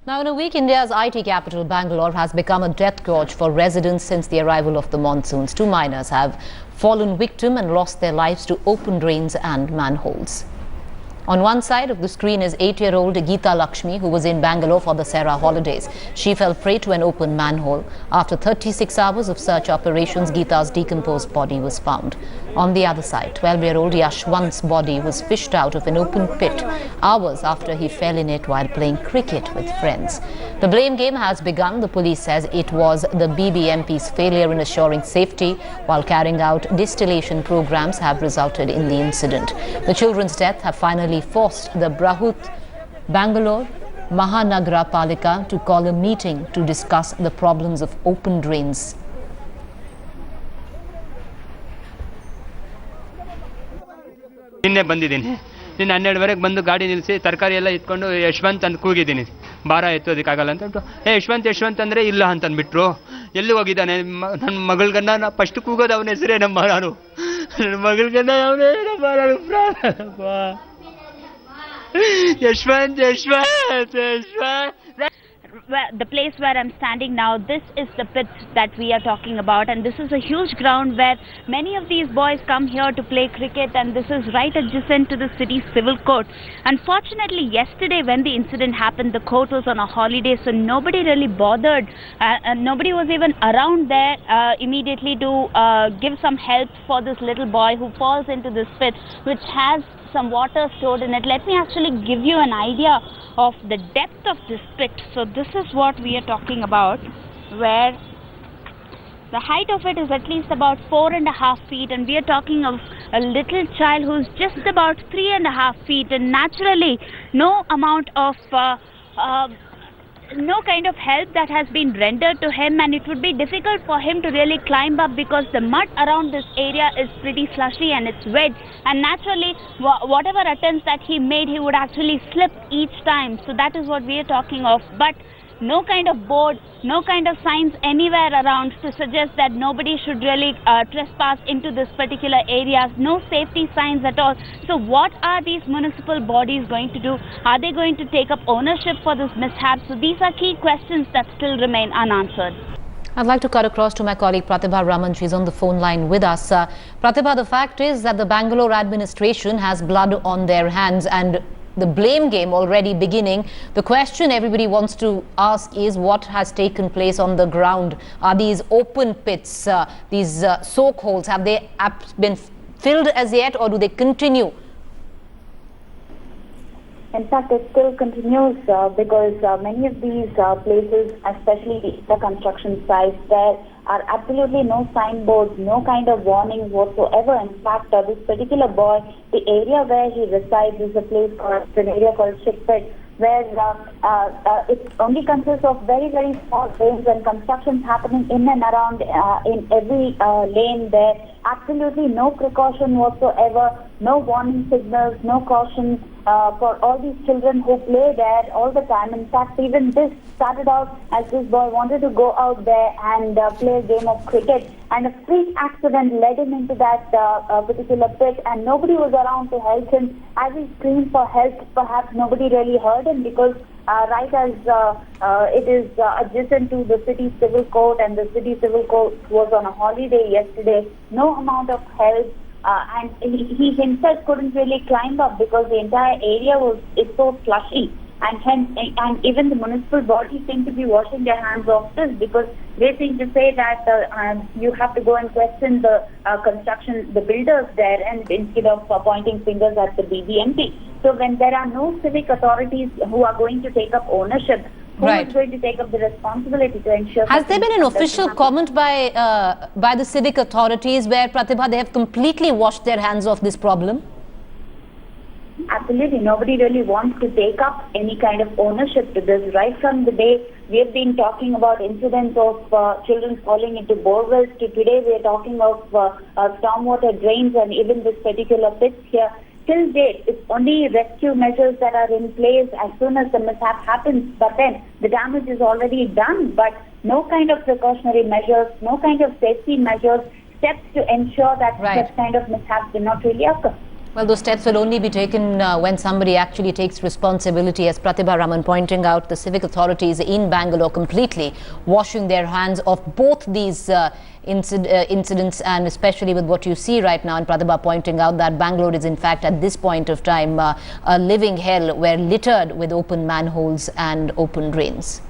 Now, in a week, India's IT capital, Bangalore, has become a death gorge for residents since the arrival of the monsoons. 2 miners have fallen victim and lost their lives to open drains and manholes. On one side of the screen is 8-year-old Geeta Lakshmi, who was in Bangalore for the Sera holidays. She fell prey to an open manhole. After 36 hours of search operations, Geeta's decomposed body was found. On the other side, 12-year-old Yashwant's body was fished out of an open pit hours after he fell in it while playing cricket with friends. The blame game has begun. The police says it was the BBMP's failure in assuring safety while carrying out distillation programs have resulted in the incident. The children's death have finally forced the Bruhat Bengaluru Mahanagara Palike to call a meeting to discuss the problems of open drains. ನಿನ್ನೆ ಬಂದಿದ್ದೀನಿ. ನಿನ್ನೆ 12 ಬಂದು ಗಾಡಿ ನಿಲ್ಲಿಸಿ ತರಕಾರಿ ಎಲ್ಲ ಇಟ್ಕೊಂಡು ಯಶವಂತ್ ಅಂತ ಕೂಗಿದ್ದೀನಿ. ಭಾರ ಎತ್ತೋದಕ್ಕಾಗಲ್ಲ ಅಂತ ಯಶವಂತ್ ಅಂದರೆ ಇಲ್ಲ ಅಂತಂದ್ಬಿಟ್ರು. ಎಲ್ಲಿ ಹೋಗಿದ್ದಾನೆ ನನ್ನ ಮಗಳಗನ್ನ ಫಸ್ಟ್ ಕೂಗೋದು ಅವನ ಹೆಸರೇ ನಮ್ಮ ನಾನು. ನನ್ನ ಮಗಳಗನ್ನ ಅವನೇ ನಮ್ಮ Yashwant. The place where I'm standing now, this is the pit that we are talking about, and this is a huge ground where many of these boys come here to play cricket, and this is right adjacent to the city's civil court. Unfortunately, yesterday when the incident happened, the court was on a holiday, so nobody really bothered. Nobody was even around there immediately to give some help for this little boy who falls into this pit, which has some water stored in it. Let me actually give you an idea of the depth of this pit. So this is what we are talking about, where the height of it is at least about 4.5 feet, and we are talking of a little child who's just about 3.5 feet, and naturally no amount of no kind of help that has been rendered to him, and it would be difficult for him to really climb up because the mud around this area is pretty slushy and it's wet, and naturally whatever attempts that he made, he would actually slip each time. So that is what we are talking of. But no kind of board, no kind of signs anywhere around to suggest that nobody should really trespass into this particular area. No safety signs at all. So what are these municipal bodies going to do? Are they going to take up ownership for this mishap? So these are key questions that still remain unanswered. I'd like to cut across to my colleague Pratibha Raman. She's on the phone line with us. Pratibha, the fact is that the Bangalore administration has blood on their hands and the blame game already beginning. The question everybody wants to ask is what has taken place on the ground? Are these open pits, these soak holes, have they been filled as yet, or do they continue? In fact, it still continues because many of these places, especially the construction sites, there are absolutely no signboards, no kind of warning whatsoever. In fact, this particular boy, the area where he resides is a place called, an area called Shikpet, where it only consists of very, very small lanes and constructions happening in and around in every lane there. Absolutely no precaution whatsoever, no warning signals, no caution for all these children who play there all the time. In fact, even this started out as this boy wanted to go out there and play a game of cricket, and a freak accident led him into that particular pit, and nobody was around to help him. As he screamed for help, perhaps nobody really heard him because right as it is adjacent to the city civil court, and the city civil court was on a holiday yesterday, no amount of help, and he himself couldn't really climb up because the entire area is so slushy, and even the municipal bodies seem to be washing their hands off this because they seem to say that you have to go and question the the builders there, and instead of pointing fingers at the BBMP. So when there are no civic authorities who are going to take up ownership, who is going to take up the responsibility to ensure? Has there been an official comment by the civic authorities where, Pratibha, they have completely washed their hands off this problem? Absolutely. Nobody really wants to take up any kind of ownership to this. Right from the day we have been talking about incidents of children falling into borewells to today we are talking of stormwater drains and even this particular pit here. Till date, it's only rescue measures that are in place as soon as the mishap happens, but then the damage is already done, but no kind of precautionary measures, no kind of safety measures, steps to ensure that such kind of mishaps do not really occur. Well, those steps will only be taken when somebody actually takes responsibility. As Pratibha Raman pointing out, the civic authorities in Bangalore completely washing their hands of both these incidents, and especially with what you see right now. And Pratibha pointing out that Bangalore is in fact at this point of time a living hell, where littered with open manholes and open drains.